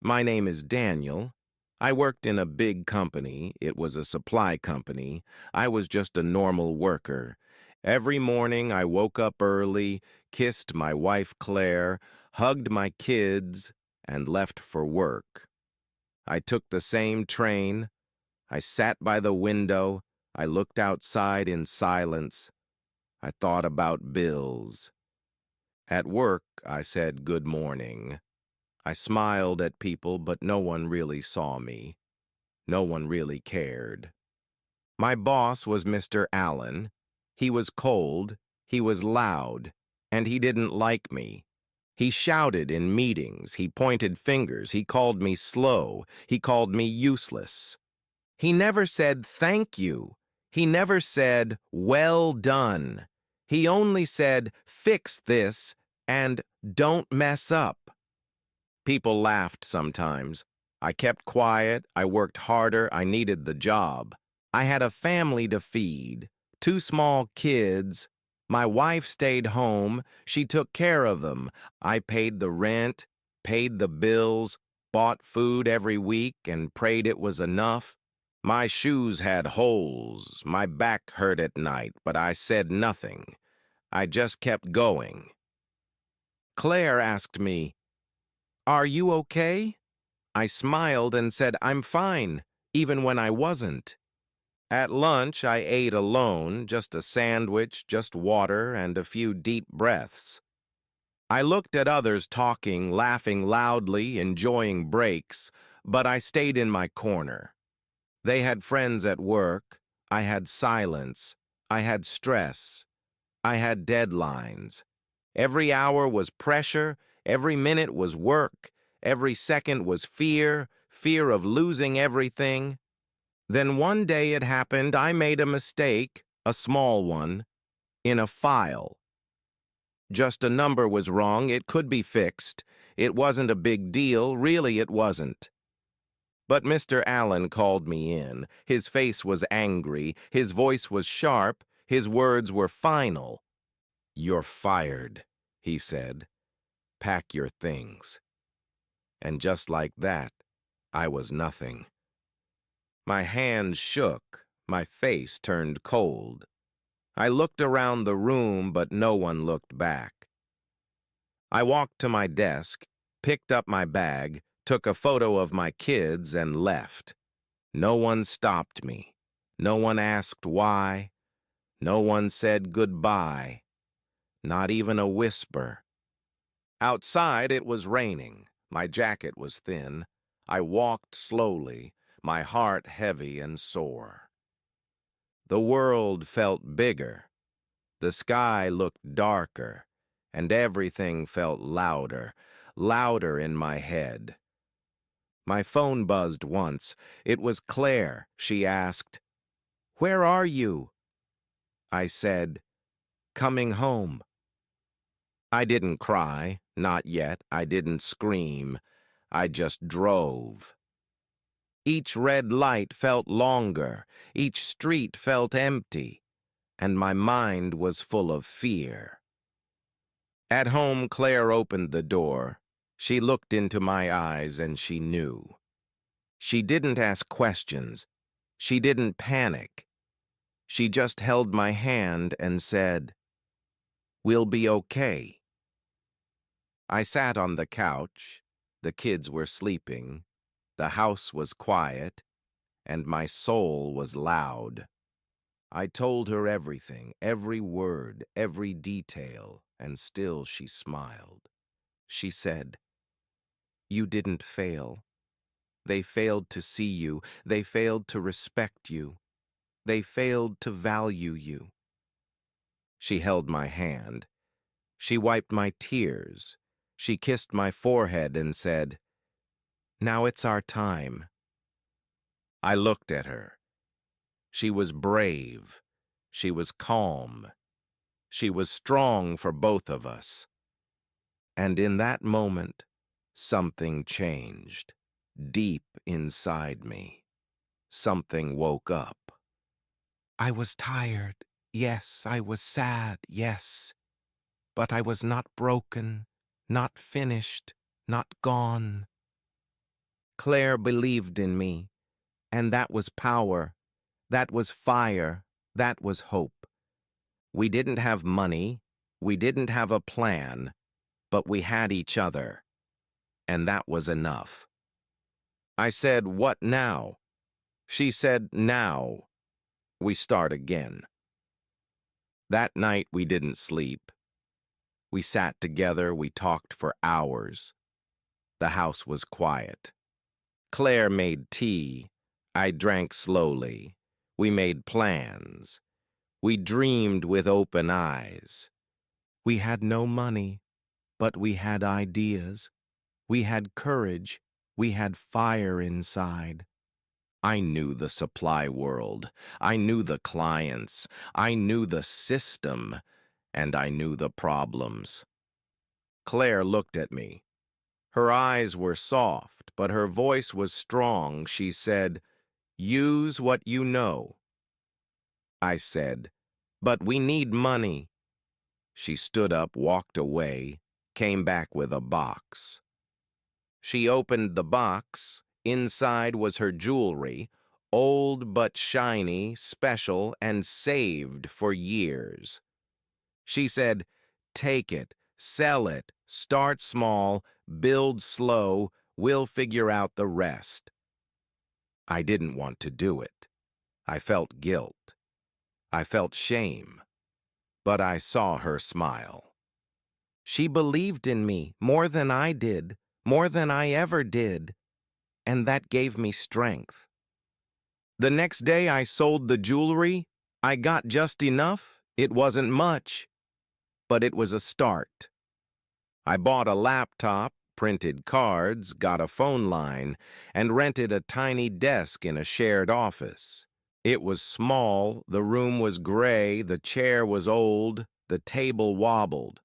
My name is Daniel. I worked in a big company. It was a supply company. I was just a normal worker. Every morning I woke up early, kissed my wife Claire, hugged my kids, and left for work. I took the same train. I sat by the window. I looked outside in silence. I thought about bills. At work, I said good morning. I smiled at people, but no one really saw me. No one really cared. My boss was Mr. Allen. He was cold, he was loud, and he didn't like me. He shouted in meetings, he pointed fingers, he called me slow, he called me useless. He never said thank you. He never said well done. He only said fix this and don't mess up. People laughed sometimes. I kept quiet, I worked harder, I needed the job. I had a family to feed, 2 small kids. My wife stayed home, she took care of them. I paid the rent, paid the bills, bought food every week and prayed it was enough. My shoes had holes, my back hurt at night, but I said nothing. I just kept going. Claire asked me, "Are you okay?" I smiled and said, "I'm fine," even when I wasn't. At lunch, I ate alone, just a sandwich, just water, and a few deep breaths. I looked at others talking, laughing loudly, enjoying breaks, but I stayed in my corner. They had friends at work. I had silence. I had stress. I had deadlines. Every hour was pressure. Every minute was work. Every second was fear, fear of losing everything. Then one day it happened, I made a mistake, a small one, in a file. Just a number was wrong, it could be fixed. It wasn't a big deal, really it wasn't. But Mr. Allen called me in. His face was angry, his voice was sharp, his words were final. "You're fired," he said. "Pack your things." And just like that, I was nothing. My hands shook, my face turned cold. I looked around the room, but no one looked back. I walked to my desk, picked up my bag, took a photo of my kids, and left. No one stopped me. No one asked why. No one said goodbye. Not even a whisper. Outside it was raining. My jacket was thin. I walked slowly, my heart heavy and sore. The world felt bigger. The sky looked darker, and everything felt louder, louder in my head. My phone buzzed once. It was Claire. She asked, "Where are you?" I said, "Coming home." I didn't cry, not yet. I didn't scream. I just drove. Each red light felt longer, each street felt empty, and my mind was full of fear. At home, Claire opened the door. She looked into my eyes and she knew. She didn't ask questions. She didn't panic. She just held my hand and said, "We'll be okay." I sat on the couch. The kids were sleeping. The house was quiet, and my soul was loud. I told her everything, every word, every detail, and still she smiled. She said, "You didn't fail. They failed to see you. They failed to respect you. They failed to value you." She held my hand. She wiped my tears. She kissed my forehead and said, "Now it's our time." I looked at her. She was brave. She was calm. She was strong for both of us. And in that moment, something changed. Deep inside me, something woke up. I was tired, yes, I was sad, yes, but I was not broken, not finished, not gone. Claire believed in me, and that was power, that was fire, that was hope. We didn't have money, we didn't have a plan, but we had each other, and that was enough. I said, "What now?" She said, "Now. We start again." That night we didn't sleep. We sat together, we talked for hours. The house was quiet. Claire made tea. I drank slowly. We made plans. We dreamed with open eyes. We had no money, but we had ideas. We had courage. We had fire inside. I knew the supply world. I knew the clients. I knew the system. And I knew the problems. Claire looked at me. Her eyes were soft, but her voice was strong. She said, "Use what you know." I said, "But we need money." She stood up, walked away, came back with a box. She opened the box. Inside was her jewelry, old but shiny, special, and saved for years. She said, "Take it, sell it, start small, build slow, we'll figure out the rest." I didn't want to do it. I felt guilt. I felt shame. But I saw her smile. She believed in me more than I did, more than I ever did, and that gave me strength. The next day I sold the jewelry. I got just enough. It wasn't much, but it was a start. I bought a laptop, printed cards, got a phone line, and rented a tiny desk in a shared office. It was small, the room was gray, the chair was old, the table wobbled.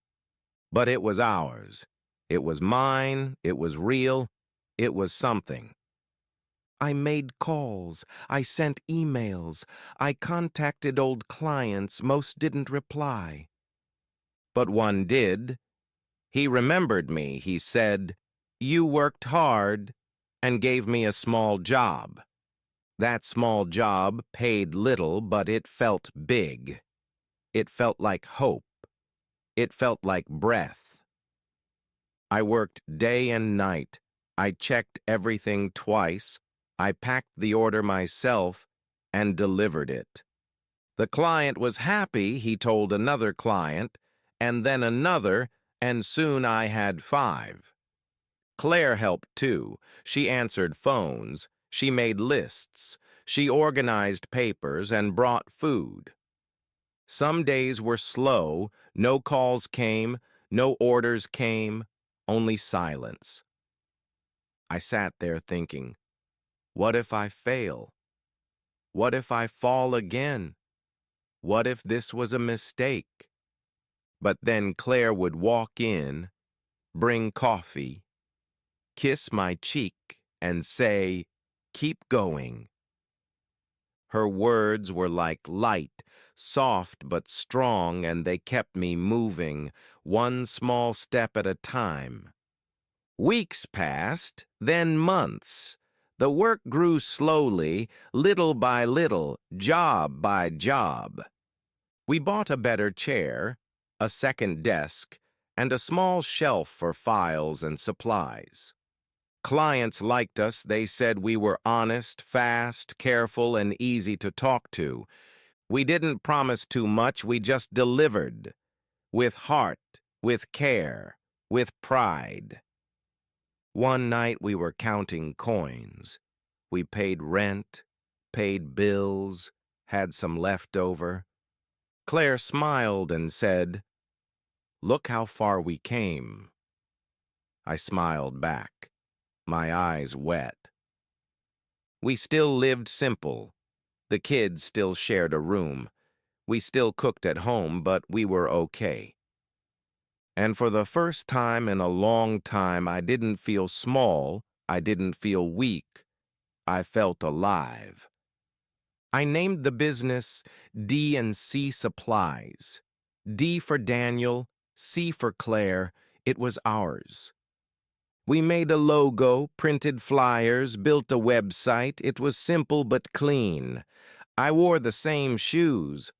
But it was ours. It was mine, it was real, it was something. I made calls, I sent emails, I contacted old clients, most didn't reply. But one did. He remembered me, he said, "You worked hard," and gave me a small job. That small job paid little, but it felt big. It felt like hope. It felt like breath. I worked day and night. I checked everything twice. I packed the order myself and delivered it. The client was happy, he told another client, and then another, and soon I had 5. Claire helped too. She answered phones. She made lists. She organized papers and brought food. Some days were slow. No calls came. No orders came. Only silence. I sat there thinking, what if I fail? What if I fall again? What if this was a mistake? But then Claire would walk in, bring coffee, kiss my cheek, and say, "Keep going." Her words were like light, soft but strong, and they kept me moving, one small step at a time. Weeks passed, then months. The work grew slowly, little by little, job by job. We bought a better chair, a second desk, and a small shelf for files and supplies. Clients liked us. They said we were honest, fast, careful, and easy to talk to. We didn't promise too much, we just delivered. With heart, with care, with pride. One night we were counting coins. We paid rent, paid bills, had some left over. Claire smiled and said, "Look how far we came." I smiled back, my eyes wet. We still lived simple. The kids still shared a room. We still cooked at home, but we were okay. And for the first time in a long time, I didn't feel small. I didn't feel weak. I felt alive. I named the business D&C Supplies. D for Daniel, C for Claire. It was ours. We made a logo, printed flyers, built a website. It was simple but clean. I wore the same shoes,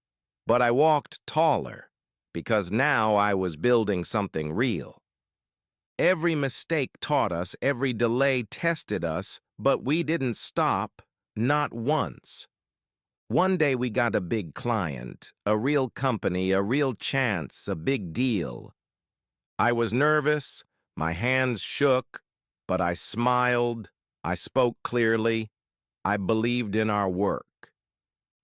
but I walked taller because now I was building something real. Every mistake taught us, every delay tested us, but we didn't stop, not once. One day we got a big client, a real company, a real chance, a big deal. I was nervous, my hands shook, but I smiled, I spoke clearly, I believed in our work.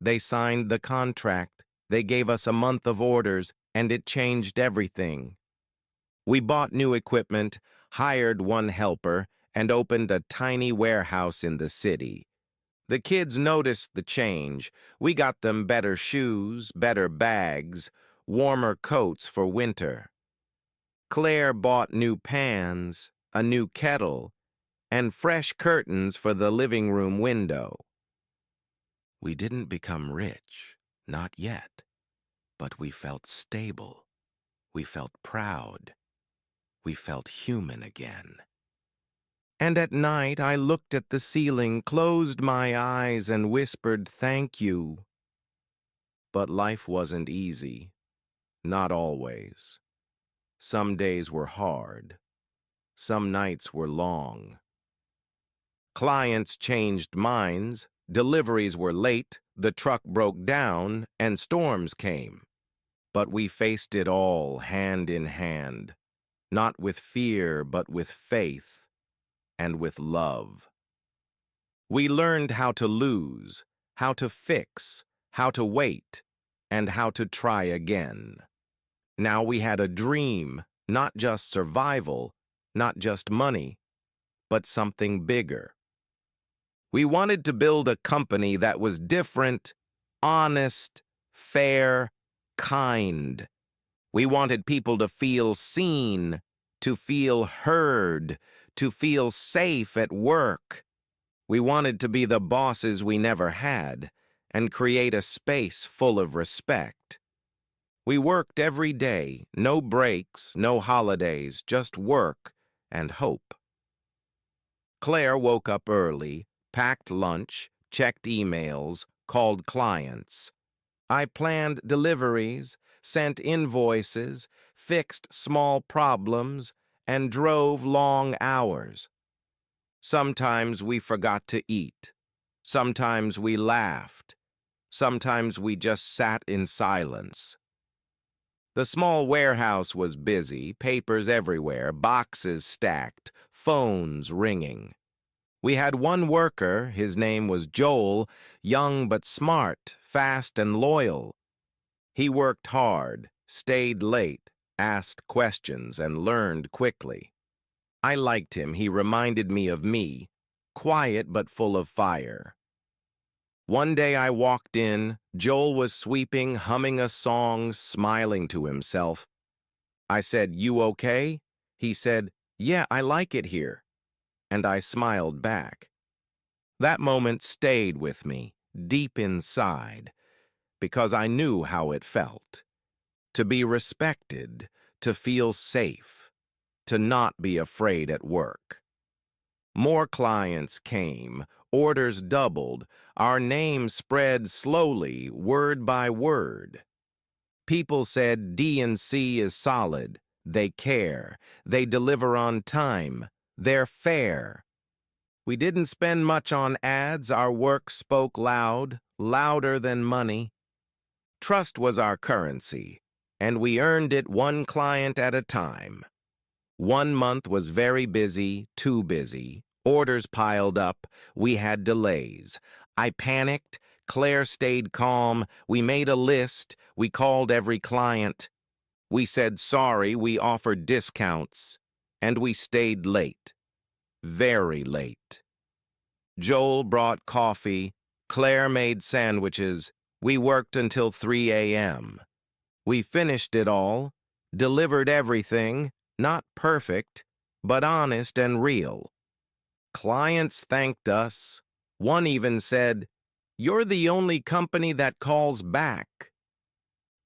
They signed the contract, they gave us a month of orders, and it changed everything. We bought new equipment, hired one helper, and opened a tiny warehouse in the city. The kids noticed the change. We got them better shoes, better bags, warmer coats for winter. Claire bought new pans, a new kettle, and fresh curtains for the living room window. We didn't become rich, not yet, but we felt stable. We felt proud. We felt human again. And at night I looked at the ceiling, closed my eyes, and whispered, "Thank you." But life wasn't easy. Not always. Some days were hard. Some nights were long. Clients changed minds, deliveries were late, the truck broke down, and storms came. But we faced it all hand in hand, not with fear, but with faith and with love. We learned how to lose, how to fix, how to wait, and how to try again. Now we had a dream, not just survival, not just money, but something bigger. We wanted to build a company that was different, honest, fair, kind. We wanted people to feel seen, to feel heard, to feel safe at work. We wanted to be the bosses we never had and create a space full of respect. We worked every day, no breaks, no holidays, just work and hope. Claire woke up early, packed lunch, checked emails, called clients. I planned deliveries, sent invoices, fixed small problems, and drove long hours. Sometimes we forgot to eat. Sometimes we laughed. Sometimes we just sat in silence. The small warehouse was busy, papers everywhere, boxes stacked, phones ringing. We had one worker, his name was Joel, young but smart, fast and loyal. He worked hard, stayed late, asked questions, and learned quickly. I liked him. He reminded me of me, quiet but full of fire. One day I walked in, Joel was sweeping, humming a song, smiling to himself. I said, "You okay?" He said, "Yeah, I like it here." And I smiled back. That moment stayed with me, deep inside, because I knew how it felt. To be respected, to feel safe, to not be afraid at work. More clients came, orders doubled, our name spread slowly, word by word. People said D&C is solid, they care, they deliver on time, they're fair. We didn't spend much on ads, our work spoke loud, louder than money. Trust was our currency, and we earned it one client at a time. One month was very busy, too busy. Orders piled up. We had delays. I panicked. Claire stayed calm. We made a list. We called every client. We said sorry. We offered discounts. And we stayed late. Very late. Joel brought coffee. Claire made sandwiches. We worked until 3 a.m. We finished it all, delivered everything, not perfect, but honest and real. Clients thanked us. One even said, "You're the only company that calls back."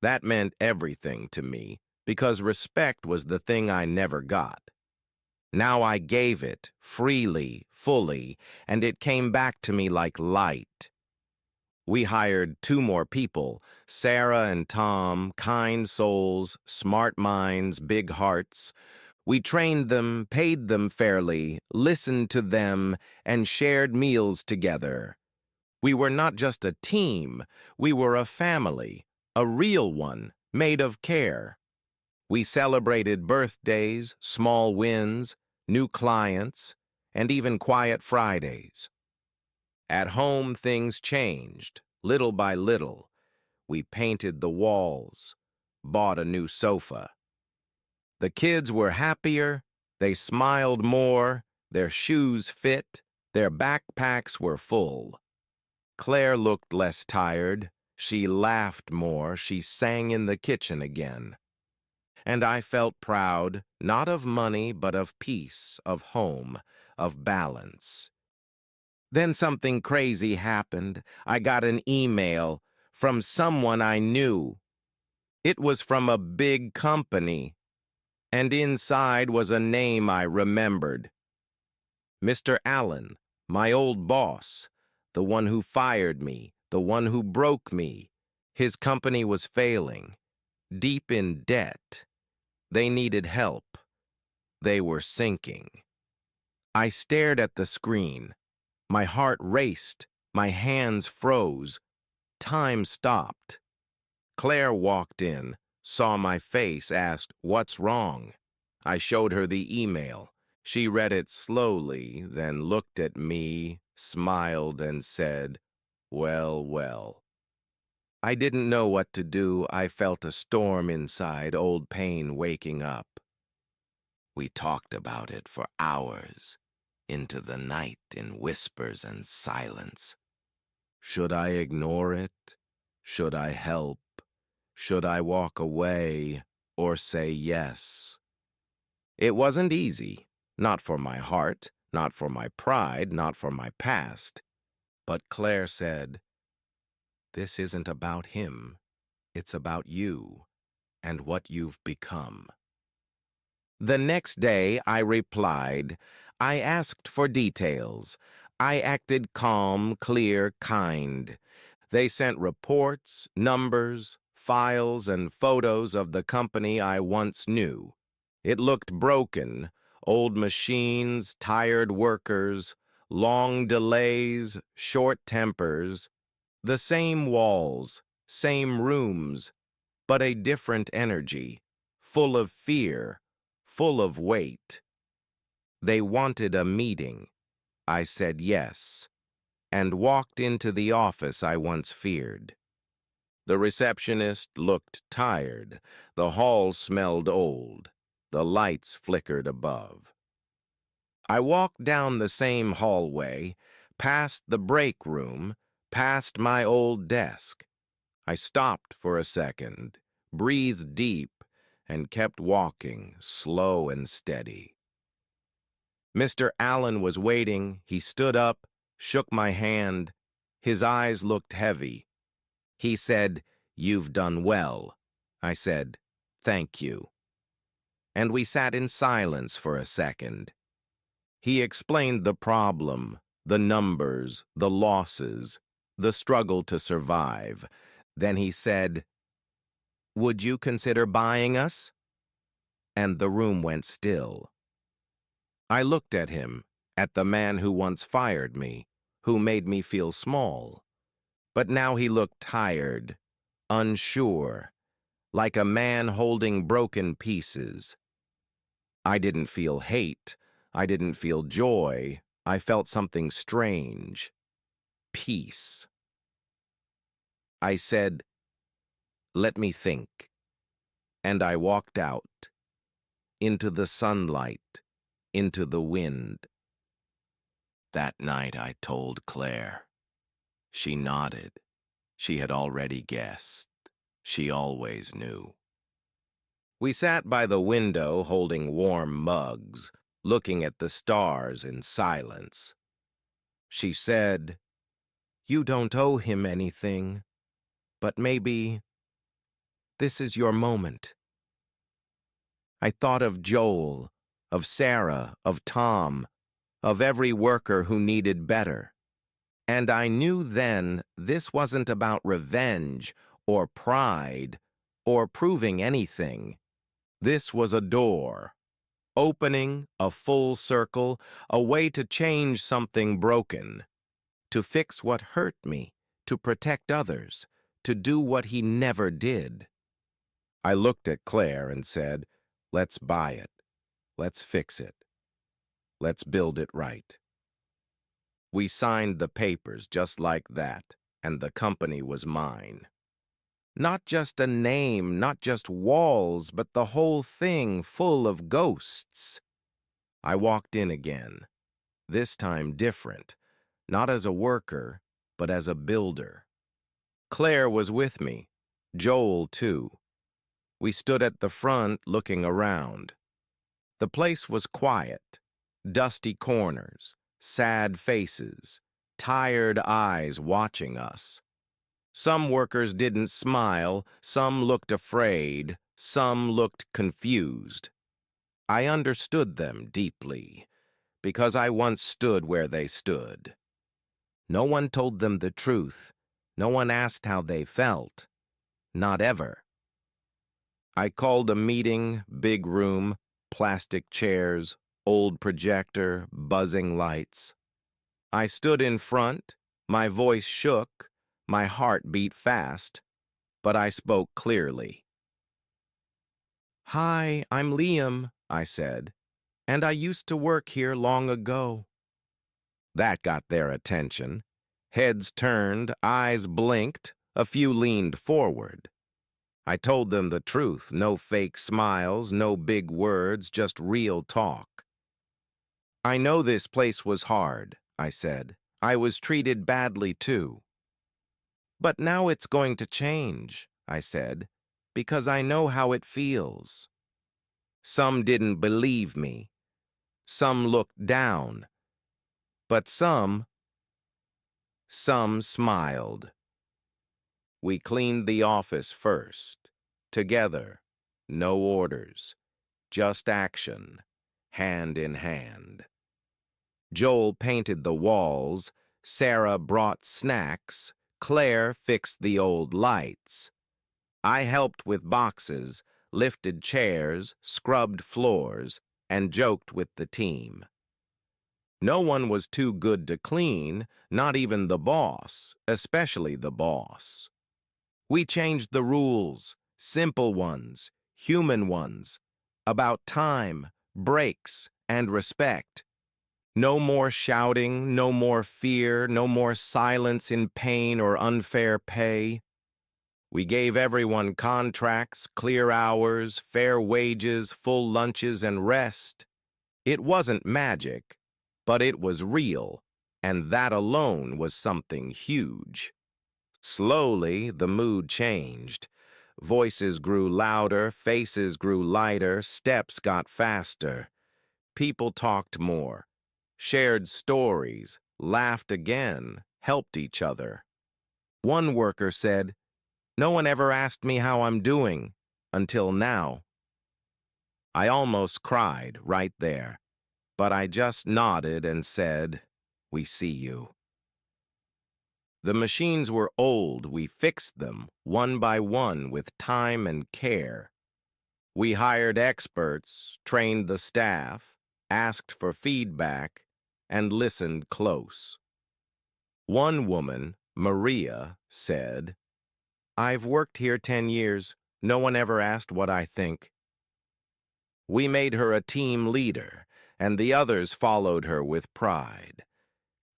That meant everything to me, because respect was the thing I never got. Now I gave it, freely, fully, and it came back to me like light. We hired 2 more people, Sarah and Tom, kind souls, smart minds, big hearts. We trained them, paid them fairly, listened to them, and shared meals together. We were not just a team, we were a family, a real one, made of care. We celebrated birthdays, small wins, new clients, and even quiet Fridays. At home, things changed, little by little. We painted the walls, bought a new sofa. The kids were happier, they smiled more, their shoes fit, their backpacks were full. Claire looked less tired, she laughed more, she sang in the kitchen again. And I felt proud, not of money, but of peace, of home, of balance. Then something crazy happened. I got an email from someone I knew. It was from a big company, and inside was a name I remembered. Mr. Allen, my old boss, the one who fired me, the one who broke me. His company was failing, deep in debt. They needed help. They were sinking. I stared at the screen. My heart raced. My hands froze. Time stopped. Claire walked in, saw my face, asked, "What's wrong?" I showed her the email. She read it slowly, then looked at me, smiled, and said, "Well, well." I didn't know what to do. I felt a storm inside, old pain waking up. We talked about it for hours, into the night in whispers and silence. Should I ignore it? Should I help? Should I walk away or say yes? It wasn't easy, not for my heart, not for my pride, not for my past. But Claire said, "This isn't about him. It's about you and what you've become." The next day, I replied. I asked for details. I acted calm, clear, kind. They sent reports, numbers, files, and photos of the company I once knew. It looked broken, old machines, tired workers, long delays, short tempers, the same walls, same rooms, but a different energy, full of fear, full of weight. They wanted a meeting. I said yes, and walked into the office I once feared. The receptionist looked tired. The hall smelled old. The lights flickered above. I walked down the same hallway, past the break room, past my old desk. I stopped for a second, breathed deep, and kept walking, slow and steady. Mr. Allen was waiting. He stood up, shook my hand. His eyes looked heavy. He said, "You've done well." I said, "Thank you." And we sat in silence for a second. He explained the problem, the numbers, the losses, the struggle to survive. Then he said, "Would you consider buying us?" And the room went still. I looked at him, at the man who once fired me, who made me feel small. But now he looked tired, unsure, like a man holding broken pieces. I didn't feel hate. I didn't feel joy. I felt something strange. Peace. I said, "Let me think." And I walked out, into the sunlight, into the wind. That night I told Claire. She nodded. She had already guessed. She always knew. We sat by the window holding warm mugs, looking at the stars in silence. She said, "You don't owe him anything, but maybe this is your moment." I thought of Joel. of Sarah, of Tom, of every worker who needed better. And I knew then this wasn't about revenge or pride or proving anything. This was a door, opening a full circle, a way to change something broken, to fix what hurt me, to protect others, to do what he never did. I looked at Claire and said, "Let's buy it. Let's fix it. Let's build it right." We signed the papers just like that, and the company was mine. Not just a name, not just walls, but the whole thing full of ghosts. I walked in again, this time different, not as a worker, but as a builder. Claire was with me, Joel too. We stood at the front looking around. The place was quiet, dusty corners, sad faces, tired eyes watching us. Some workers didn't smile, some looked afraid, some looked confused. I understood them deeply, because I once stood where they stood. No one told them the truth. No one asked how they felt. Not ever. I called a meeting, big room, plastic chairs, old projector, buzzing lights. I stood in front, my voice shook, my heart beat fast, but I spoke clearly. "Hi, I'm Liam," I said, "and I used to work here long ago." That got their attention. Heads turned, eyes blinked, a few leaned forward. I told them the truth, no fake smiles, no big words, just real talk. "I know this place was hard," I said. "I was treated badly too." "But now it's going to change," I said, "because I know how it feels." Some didn't believe me. Some looked down. But some smiled. We cleaned the office first, together, no orders, just action, hand in hand. Joel painted the walls, Sarah brought snacks, Claire fixed the old lights. I helped with boxes, lifted chairs, scrubbed floors, and joked with the team. No one was too good to clean, not even the boss, especially the boss. We changed the rules, simple ones, human ones, about time, breaks, and respect. No more shouting, no more fear, no more silence in pain or unfair pay. We gave everyone contracts, clear hours, fair wages, full lunches, and rest. It wasn't magic, but it was real, and that alone was something huge. Slowly, the mood changed. Voices grew louder, faces grew lighter, steps got faster. People talked more, shared stories, laughed again, helped each other. One worker said, "No one ever asked me how I'm doing, until now." I almost cried right there, but I just nodded and said, "We see you." The machines were old. We fixed them, one by one, with time and care. We hired experts, trained the staff, asked for feedback, and listened close. One woman, Maria, said, "I've worked here 10 years. No one ever asked what I think." We made her a team leader, and the others followed her with pride.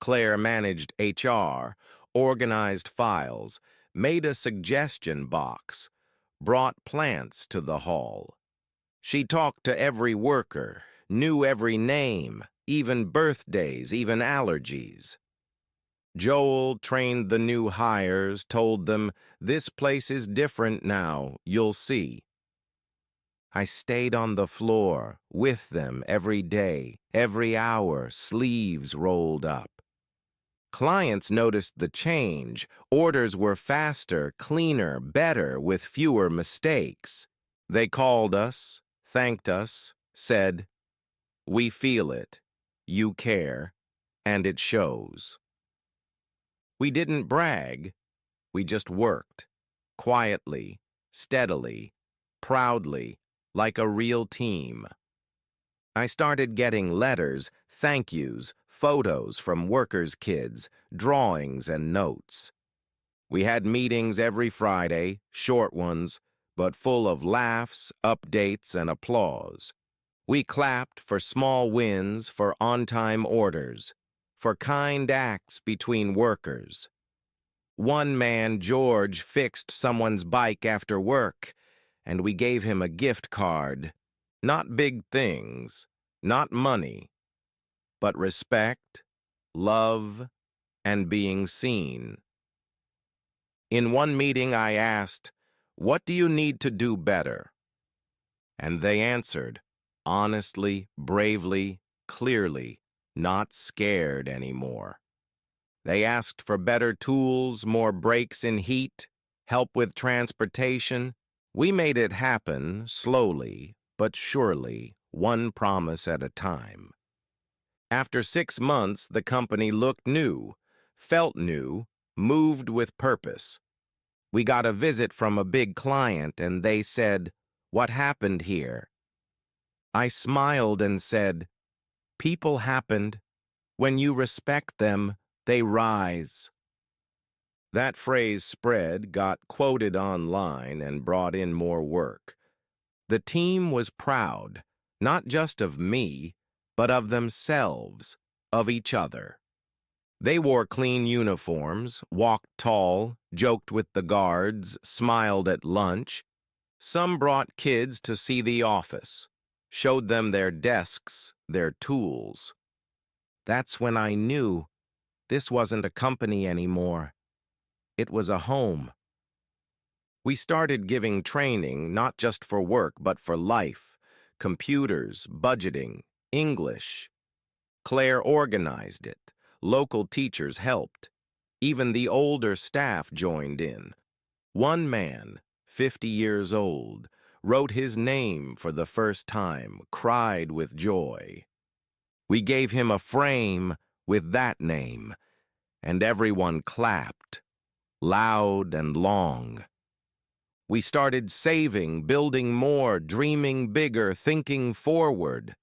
Claire managed HR, organized files, made a suggestion box, brought plants to the hall. She talked to every worker, knew every name, even birthdays, even allergies. Joel trained the new hires, told them, "This place is different now, you'll see." I stayed on the floor, with them every day, every hour, sleeves rolled up. Clients noticed the change. Orders were faster, cleaner, better, with fewer mistakes. They called us, thanked us, said, We feel it. You care. And it shows. We didn't brag. We just worked. Quietly, steadily, proudly, like a real team. I started getting letters, thank yous, photos from workers' kids, drawings and notes. We had meetings every Friday, short ones, but full of laughs, updates, and applause. We clapped for small wins, for on-time orders, for kind acts between workers. One man, George, fixed someone's bike after work, and we gave him a gift card. Not big things, not money, but respect, love, and being seen. In one meeting, I asked, "What do you need to do better?" And they answered, honestly, bravely, clearly, not scared anymore. They asked for better tools, more breaks in heat, help with transportation. We made it happen, slowly, but surely, one promise at a time. After 6 months, the company looked new, felt new, moved with purpose. We got a visit from a big client, and they said, "What happened here?" I smiled and said, "People happened. When you respect them, they rise." That phrase spread, got quoted online, and brought in more work. The team was proud, not just of me, but of themselves, of each other. They wore clean uniforms, walked tall, joked with the guards, smiled at lunch. Some brought kids to see the office, showed them their desks, their tools. That's when I knew this wasn't a company anymore. It was a home. We started giving training, not just for work, but for life. Computers, budgeting, English. Claire organized it. Local teachers helped. Even the older staff joined in. One man, 50 years old, wrote his name for the first time, cried with joy. We gave him a frame with that name, and everyone clapped, loud and long. We started saving, building more, dreaming bigger, thinking forward.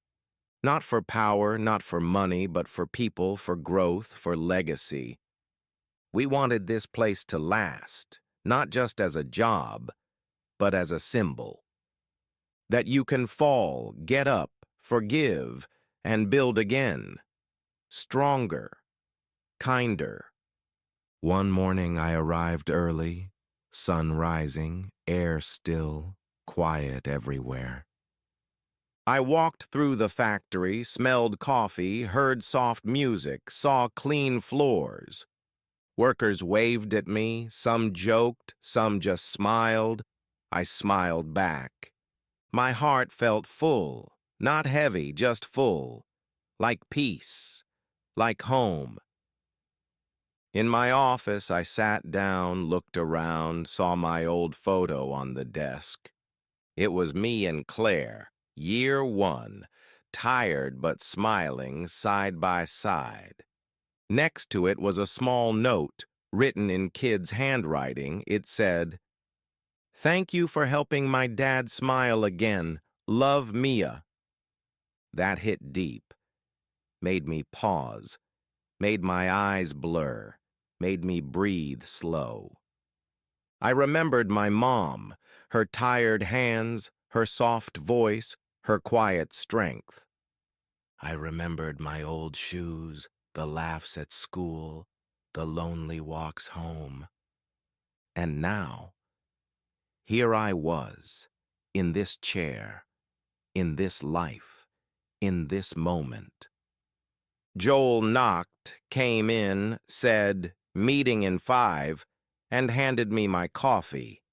Not for power, not for money, but for people, for growth, for legacy. We wanted this place to last, not just as a job, but as a symbol. That you can fall, get up, forgive, and build again. Stronger, kinder. One morning I arrived early, sun rising, air still, quiet everywhere. I walked through the factory, smelled coffee, heard soft music, saw clean floors. Workers waved at me, some joked, some just smiled. I smiled back. My heart felt full, not heavy, just full, like peace, like home. In my office, I sat down, looked around, saw my old photo on the desk. It was me and Claire, year 1, tired but smiling, side by side. Next to it was a small note, written in kids' handwriting. It said, "Thank you for helping my dad smile again. Love, Mia." That hit deep, made me pause, made my eyes blur, made me breathe slow. I remembered my mom, her tired hands, her soft voice, her quiet strength. I remembered my old shoes, the laughs at school, the lonely walks home. And now, here I was, in this chair, in this life, in this moment. Joel knocked, came in, said, "Meeting in 5," and handed me my coffee.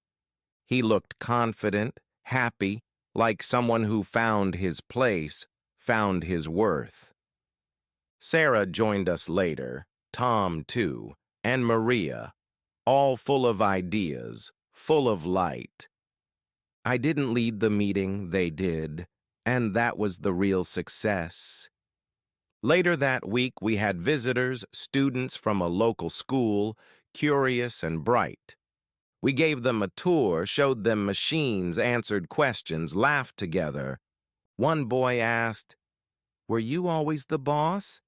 He looked confident, happy, like someone who found his place, found his worth. Sarah joined us later, Tom too, and Maria, all full of ideas, full of light. I didn't lead the meeting, they did, And that was the real success. Later that week, we had visitors, students from a local school, curious and bright. We gave them a tour, showed them machines, answered questions, laughed together. One boy asked, "Were you always the boss?"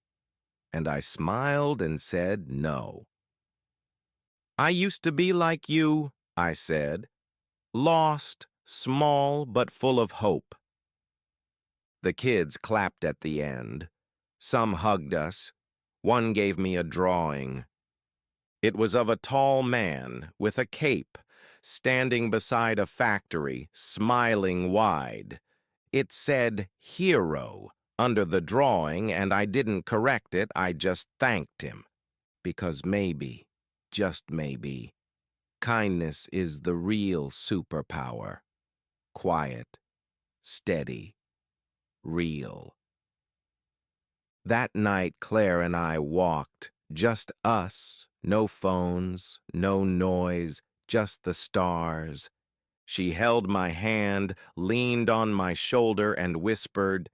And I smiled and said no. "I used to be like you," I said, "lost, small, but full of hope." The kids clapped at the end. Some hugged us. One gave me a drawing. It was of a tall man with a cape, standing beside a factory, smiling wide. It said "Hero" under the drawing, and I didn't correct it, I just thanked him. Because maybe, just maybe, kindness is the real superpower. Quiet, steady, real. That night, Claire and I walked, just us, no phones, no noise, just the stars. She held my hand, leaned on my shoulder, and whispered,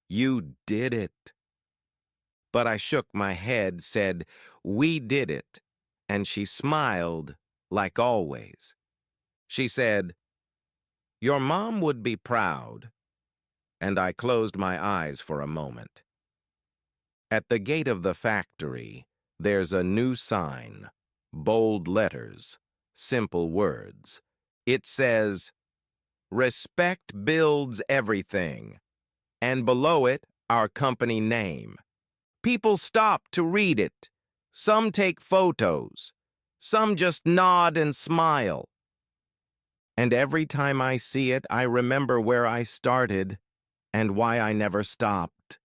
"You did it." But I shook my head, said, "We did it." And she smiled, like always. She said, "Your mom would be proud." And I closed my eyes for a moment. At the gate of the factory, there's a new sign, bold letters, simple words. It says, "Respect builds everything," and below it, our company name. People stop to read it. Some take photos. Some just nod and smile. And every time I see it, I remember where I started and why I never stopped.